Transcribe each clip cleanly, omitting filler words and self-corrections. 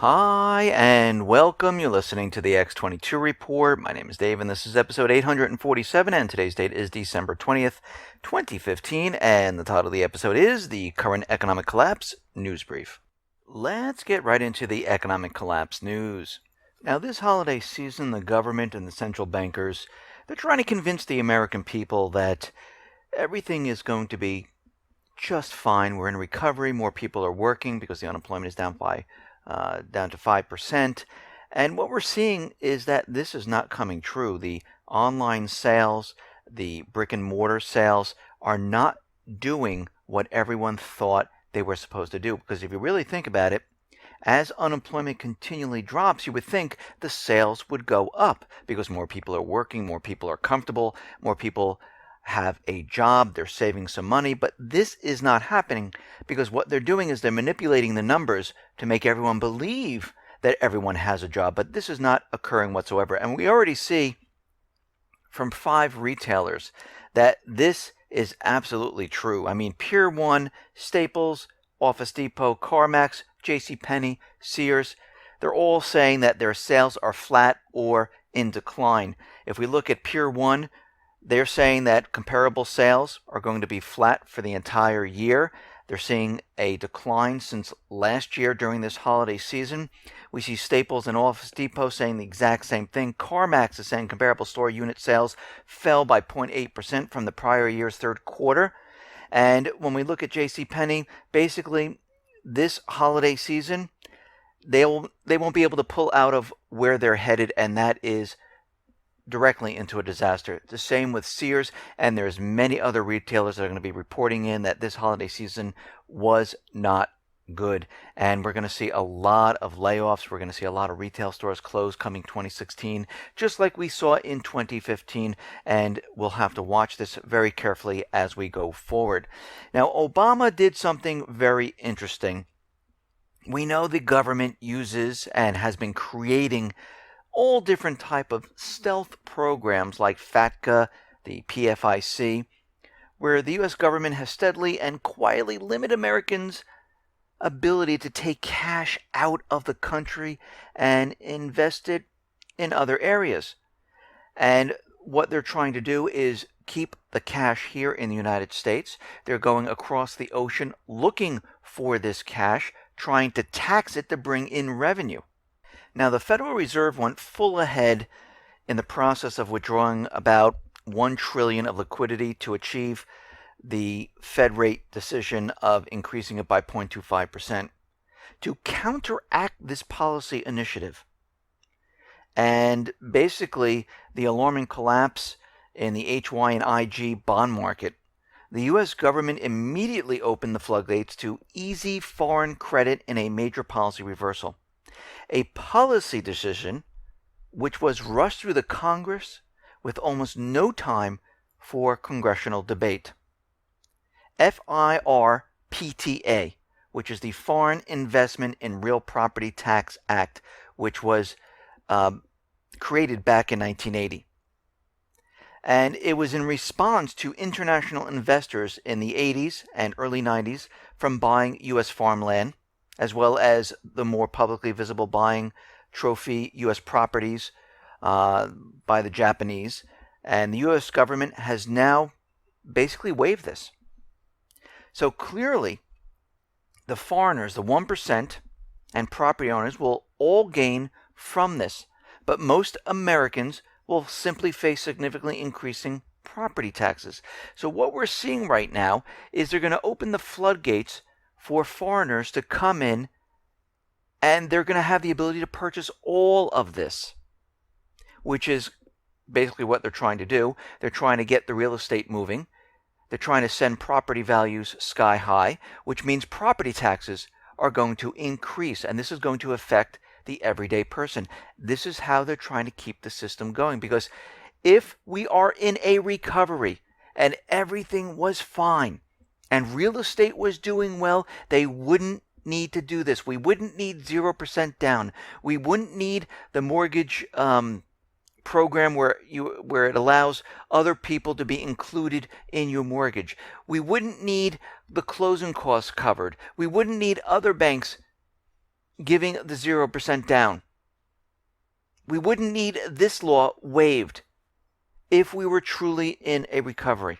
Hi, and welcome. You're listening to the X22 Report. My name is Dave, and this is episode 847, and today's date is December 20th, 2015, and the title of the episode is The Current Economic Collapse News Brief. Let's get right into the economic collapse news. Now, this holiday season, the government and the central bankers, they're trying to convince the American people that everything is going to be just fine. We're in recovery. More people are working because the unemployment is down to 5%. And what we're seeing is that this is not coming true. The online sales, the brick and mortar sales are not doing what everyone thought they were supposed to do. Because if you really think about it, as unemployment continually drops, you would think the sales would go up because more people are working, more people are comfortable, more people have a job, they're saving some money, but this is not happening because what they're doing is they're manipulating the numbers to make everyone believe that everyone has a job, but this is not occurring whatsoever. And we already see from 5 retailers that this is absolutely true. I mean, Pier 1, Staples, Office Depot, CarMax, JCPenney, Sears, they're all saying that their sales are flat or in decline. If we look at Pier 1, they're saying that comparable sales are going to be flat for the entire year. They're seeing a decline since last year during this holiday season. We see Staples and Office Depot saying the exact same thing. CarMax is saying comparable store unit sales fell by 0.8% from the prior year's third quarter. And when we look at JCPenney, basically this holiday season, they won't be able to pull out of where they're headed, and that is directly into a disaster. The same with Sears, and there's many other retailers that are going to be reporting in that this holiday season was not good. And we're going to see a lot of layoffs. We're going to see a lot of retail stores close coming 2016, just like we saw in 2015. And we'll have to watch this very carefully as we go forward. Now, Obama did something very interesting. We know the government uses and has been creating all different type of stealth programs like FATCA, the PFIC, where the U.S. government has steadily and quietly limited Americans' ability to take cash out of the country and invest it in other areas. And what they're trying to do is keep the cash here in the United States. They're going across the ocean looking for this cash, trying to tax it to bring in revenue. Now, the Federal Reserve went full ahead in the process of withdrawing about $1 trillion of liquidity to achieve the Fed rate decision of increasing it by 0.25% to counteract this policy initiative. And basically, the alarming collapse in the HY and IG bond market, the U.S. government immediately opened the floodgates to easy foreign credit in a major policy reversal. A policy decision which was rushed through the Congress with almost no time for congressional debate. FIRPTA, which is the Foreign Investment in Real Property Tax Act, which was created back in 1980. And it was in response to international investors in the 80s and early 90s from buying U.S. farmland, as well as the more publicly visible buying trophy U.S. properties by the Japanese. And the U.S. government has now basically waived this. So clearly, the foreigners, the 1%, and property owners will all gain from this. But most Americans will simply face significantly increasing property taxes. So what we're seeing right now is they're going to open the floodgates for foreigners to come in, and they're going to have the ability to purchase all of this, which is basically what they're trying to do. They're trying to get the real estate moving. They're trying to send property values sky high, which means property taxes are going to increase, and this is going to affect the everyday person. This is how they're trying to keep the system going, because if we are in a recovery and everything was fine, and real estate was doing well, they wouldn't need to do this. We wouldn't need 0% down. We wouldn't need the mortgage program where it allows other people to be included in your mortgage. We wouldn't need the closing costs covered. We wouldn't need other banks giving the 0% down. We wouldn't need this law waived if we were truly in a recovery.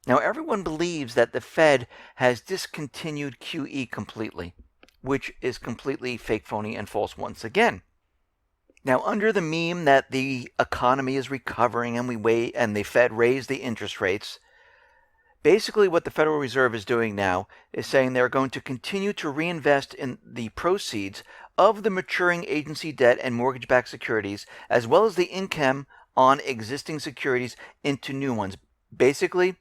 Now, everyone believes that the Fed has discontinued QE completely, which is completely fake, phony, and false once again. Now, under the meme that the economy is recovering and the Fed raised the interest rates, basically what the Federal Reserve is doing now is saying they're going to continue to reinvest in the proceeds of the maturing agency debt and mortgage-backed securities, as well as the income on existing securities into new ones. Basically,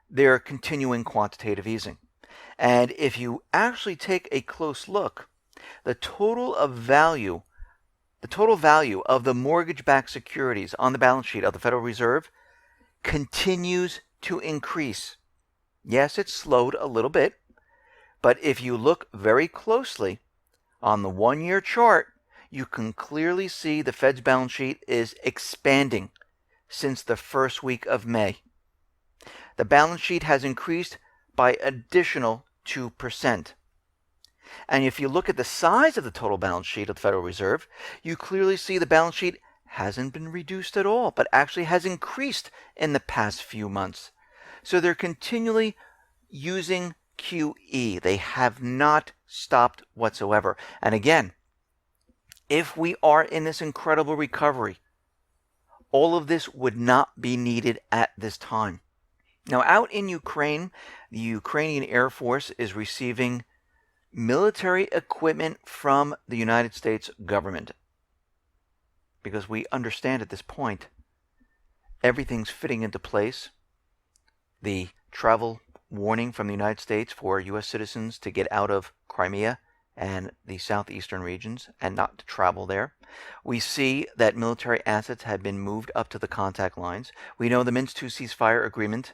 they're continuing quantitative easing. And if you actually take a close look, the total value of the mortgage-backed securities on the balance sheet of the Federal Reserve continues to increase. Yes, it's slowed a little bit, but if you look very closely on the one-year chart, you can clearly see the Fed's balance sheet is expanding since the first week of May. The balance sheet has increased by additional 2%. And if you look at the size of the total balance sheet of the Federal Reserve, you clearly see the balance sheet hasn't been reduced at all, but actually has increased in the past few months. So they're continually using QE. They have not stopped whatsoever. And again, if we are in this incredible recovery, all of this would not be needed at this time. Now, out in Ukraine, the Ukrainian Air Force is receiving military equipment from the United States government. Because we understand at this point, everything's fitting into place. The travel warning from the United States for U.S. citizens to get out of Crimea and the southeastern regions and not to travel there. We see that military assets have been moved up to the contact lines. We know the Minsk II ceasefire agreement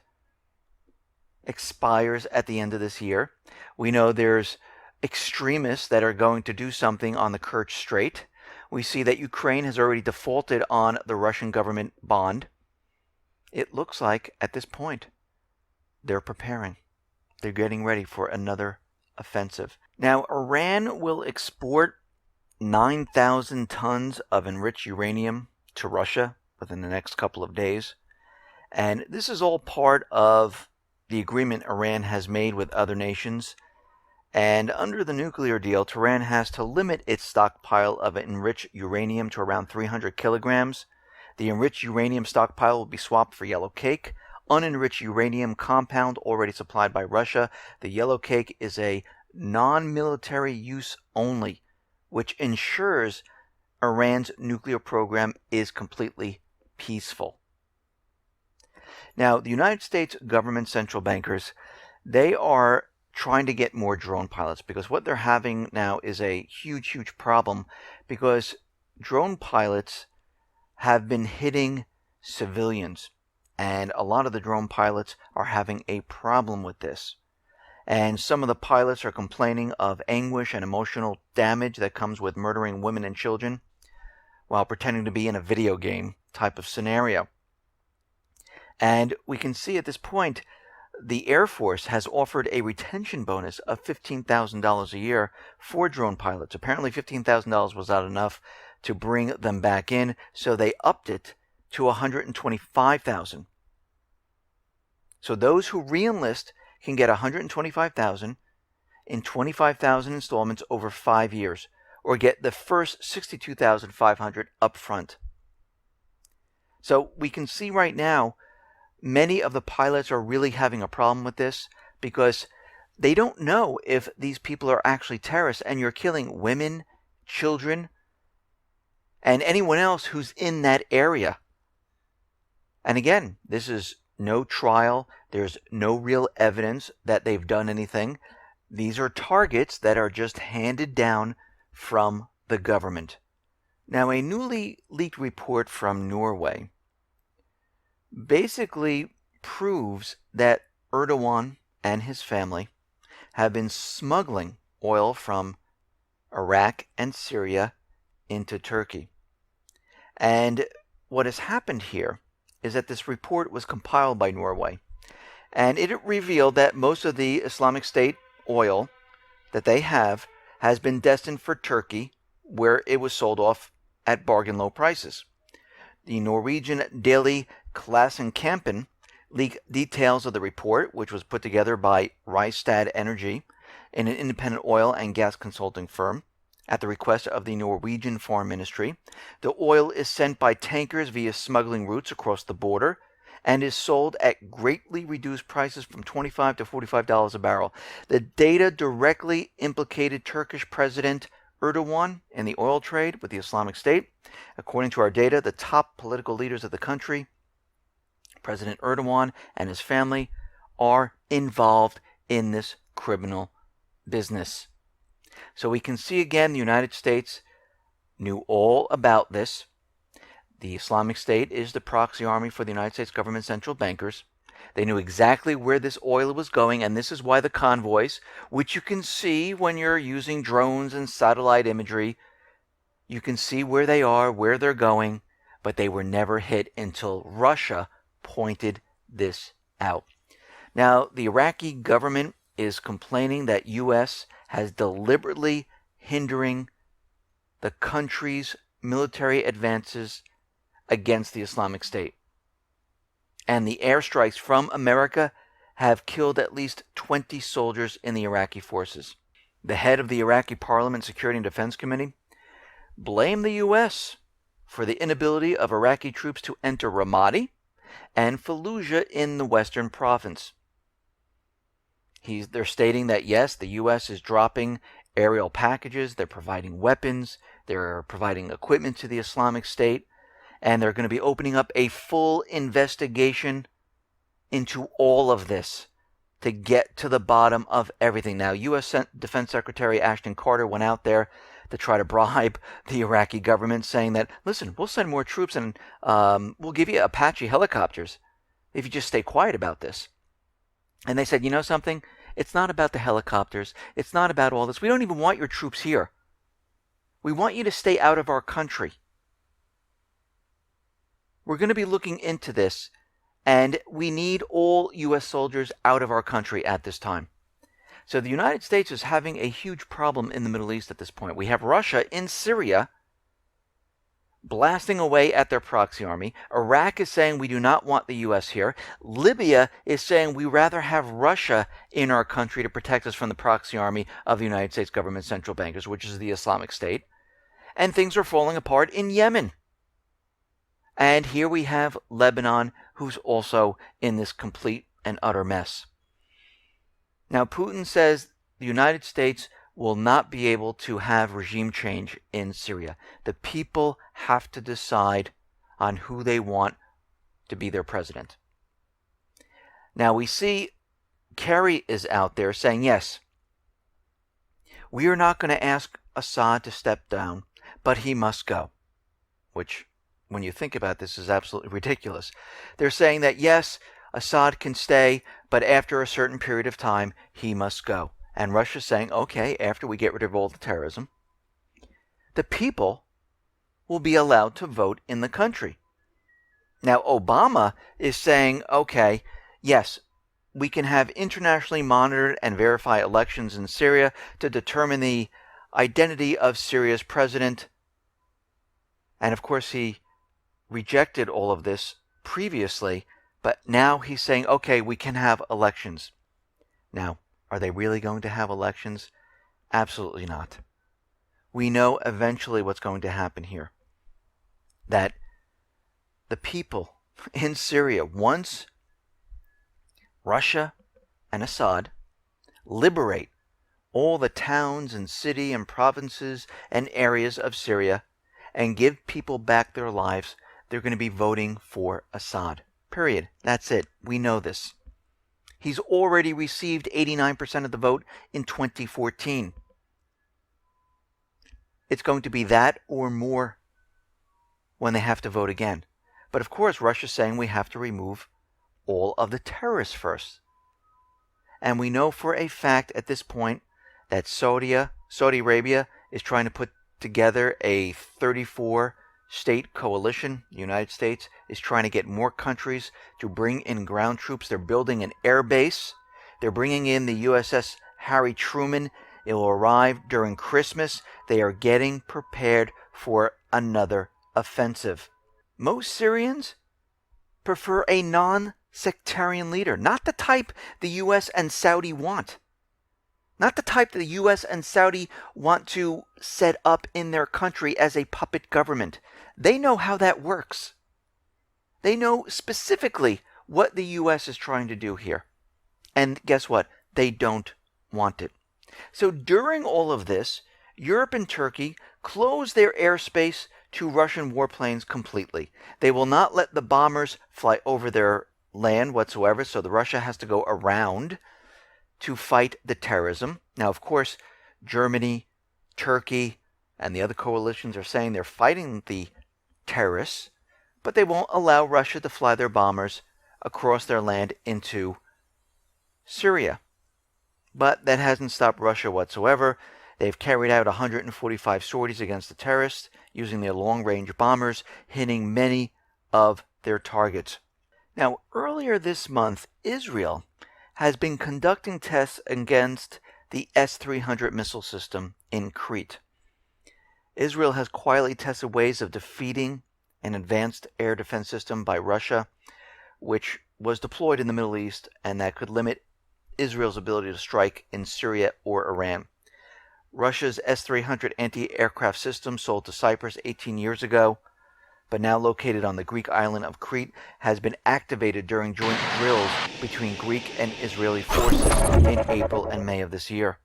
expires at the end of this year. We know there's extremists that are going to do something on the Kerch Strait. We see that Ukraine has already defaulted on the Russian government bond. It looks like at this point they're preparing. They're getting ready for another offensive. Now, Iran will export 9,000 tons of enriched uranium to Russia within the next couple of days. And this is all part of the agreement Iran has made with other nations. And under the nuclear deal, Tehran has to limit its stockpile of enriched uranium to around 300 kilograms. The enriched uranium stockpile will be swapped for yellow cake, unenriched uranium compound already supplied by Russia. The yellow cake is a non-military use only, which ensures Iran's nuclear program is completely peaceful. Now, the United States government central bankers, they are trying to get more drone pilots, because what they're having now is a huge problem, because drone pilots have been hitting civilians, and a lot of the drone pilots are having a problem with this. And some of the pilots are complaining of anguish and emotional damage that comes with murdering women and children while pretending to be in a video game type of scenario. And we can see at this point, the Air Force has offered a retention bonus of $15,000 a year for drone pilots. Apparently $15,000 was not enough to bring them back in, so they upped it to $125,000. So those who re-enlist can get $125,000 in 25,000 installments over 5 years, or get the first $62,500 up front. So we can see right now, many of the pilots are really having a problem with this, because they don't know if these people are actually terrorists, and you're killing women, children, and anyone else who's in that area. And again, this is no trial. There's no real evidence that they've done anything. These are targets that are just handed down from the government. Now, a newly leaked report from Norway basically proves that Erdogan and his family have been smuggling oil from Iraq and Syria into Turkey. And what has happened here is that this report was compiled by Norway, and it revealed that most of the Islamic State oil that they have has been destined for Turkey, where it was sold off at bargain low prices. The Norwegian daily Klassekampen leaked details of the report, which was put together by Rystad Energy, an independent oil and gas consulting firm, at the request of the Norwegian Foreign Ministry. The oil is sent by tankers via smuggling routes across the border and is sold at greatly reduced prices from $25 to $45 a barrel. The data directly implicated Turkish President Erdogan in the oil trade with the Islamic State. According to our data, the top political leaders of the country, President Erdogan and his family, are involved in this criminal business. So we can see again the United States knew all about this. The Islamic State is the proxy army for the United States government central bankers. They knew exactly where this oil was going, and this is why the convoys, which you can see when you're using drones and satellite imagery, you can see where they are, where they're going, but they were never hit until Russia pointed this out. Now, the Iraqi government is complaining that U.S. has deliberately hindering the country's military advances against the Islamic State. And the airstrikes from America have killed at least 20 soldiers in the Iraqi forces. The head of the Iraqi Parliament Security and Defense Committee blamed the U.S. for the inability of Iraqi troops to enter Ramadi and Fallujah in the western province. They're stating that, yes, the U.S. is dropping aerial packages, they're providing weapons, they're providing equipment to the Islamic State, and they're going to be opening up a full investigation into all of this to get to the bottom of everything. Now, U.S. Defense Secretary Ashton Carter went out there to try to bribe the Iraqi government, saying that, listen, we'll send more troops and we'll give you Apache helicopters if you just stay quiet about this. And they said, you know something? It's not about the helicopters. It's not about all this. We don't even want your troops here. We want you to stay out of our country. We're going to be looking into this, and we need all U.S. soldiers out of our country at this time. So the United States is having a huge problem in the Middle East at this point. We have Russia in Syria blasting away at their proxy army. Iraq is saying we do not want the U.S. here. Libya is saying we rather have Russia in our country to protect us from the proxy army of the United States government central bankers, which is the Islamic State. And things are falling apart in Yemen. And here we have Lebanon, who's also in this complete and utter mess. Now, Putin says the United States will not be able to have regime change in Syria. The people have to decide on who they want to be their president. Now, we see Kerry is out there saying, yes, we are not going to ask Assad to step down, but he must go, which, when you think about this, is absolutely ridiculous. They're saying that, yes, Assad can stay, but after a certain period of time, he must go. And Russia's saying, okay, after we get rid of all the terrorism, the people will be allowed to vote in the country. Now, Obama is saying, okay, yes, we can have internationally monitored and verified elections in Syria to determine the identity of Syria's president. And of course, he rejected all of this previously, but now he's saying, okay, we can have elections. Now, are they really going to have elections? Absolutely not. We know eventually what's going to happen here. That the people in Syria, once Russia and Assad liberate all the towns and city and provinces and areas of Syria and give people back their lives, they're going to be voting for Assad. Period. That's it. We know this. He's already received 89% of the vote in 2014. It's going to be that or more when they have to vote again. But of course, Russia's saying we have to remove all of the terrorists first. And we know for a fact at this point that Saudi Arabia is trying to put together a 34-state coalition. The United States is trying to get more countries to bring in ground troops. They're building an air base. They're bringing in the USS Harry Truman It will arrive during Christmas. They are getting prepared for another offensive. Most Syrians prefer a non-sectarian leader, not the type the U.S. and Saudi want. Not the type that the U.S. and Saudi want to set up in their country as a puppet government. They know how that works. They know specifically what the U.S. is trying to do here. And guess what? They don't want it. So during all of this, Europe and Turkey close their airspace to Russian warplanes completely. They will not let the bombers fly over their land whatsoever, so the Russia has to go around to fight the terrorism. Now, of course, Germany, Turkey, and the other coalitions are saying they're fighting the terrorists, but they won't allow Russia to fly their bombers across their land into Syria. But that hasn't stopped Russia whatsoever. They've carried out 145 sorties against the terrorists using their long-range bombers, hitting many of their targets. Now, earlier this month, Israel has been conducting tests against the S-300 missile system in Crete. Israel has quietly tested ways of defeating an advanced air defense system by Russia, which was deployed in the Middle East, and that could limit Israel's ability to strike in Syria or Iran. Russia's S-300 anti-aircraft system, sold to Cyprus 18 years ago, but now located on the Greek island of Crete, has been activated during joint drills between Greek and Israeli forces in April and May of this year.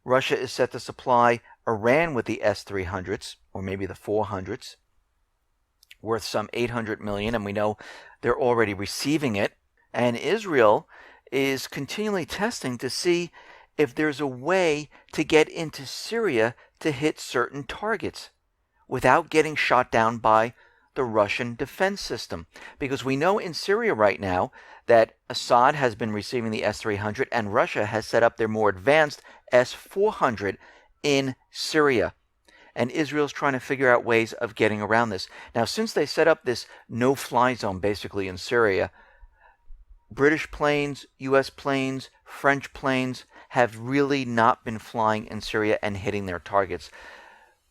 Russia is set to supply Iran with the S-300s, or maybe the 400s, worth some $800 million, and we know they're already receiving it. And Israel is continually testing to see if there's a way to get into Syria to hit certain targets without getting shot down by the Russian defense system. Because we know in Syria right now that Assad has been receiving the S-300 and Russia has set up their more advanced S-400 in Syria. And Israel's trying to figure out ways of getting around this. Now, since they set up this no-fly zone basically in Syria, British planes, U.S. planes, French planes have really not been flying in Syria and hitting their targets.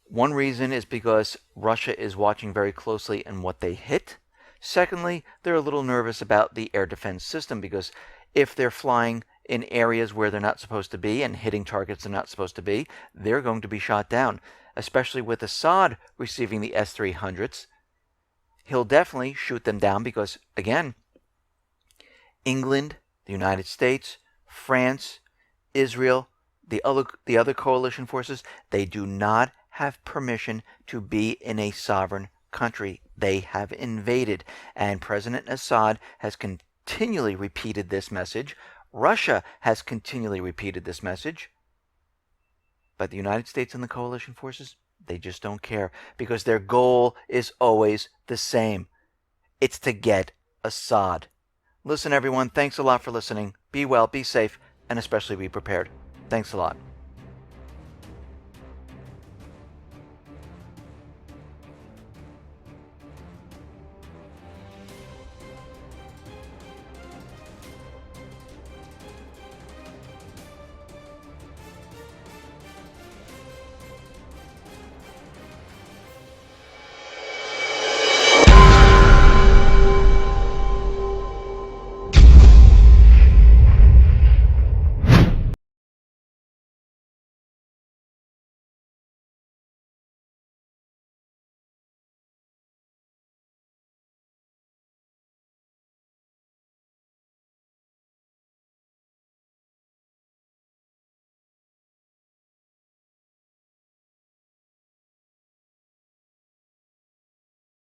One reason is because Russia is watching very closely in what they hit. Secondly, they're a little nervous about the air defense system because if they're flying in areas where they're not supposed to be and hitting targets they're not supposed to be, they're going to be shot down. Especially with Assad receiving the S-300s, he'll definitely shoot them down because, again, England, the United States, France, Israel, the other coalition forces, they do not have permission to be in a sovereign country. They have invaded. And President Assad has continually repeated this message. Russia has continually repeated this message. But the United States and the coalition forces, they just don't care because their goal is always the same. It's to get Assad. Listen, everyone, thanks a lot for listening. Be well, be safe, and especially be prepared. Thanks a lot.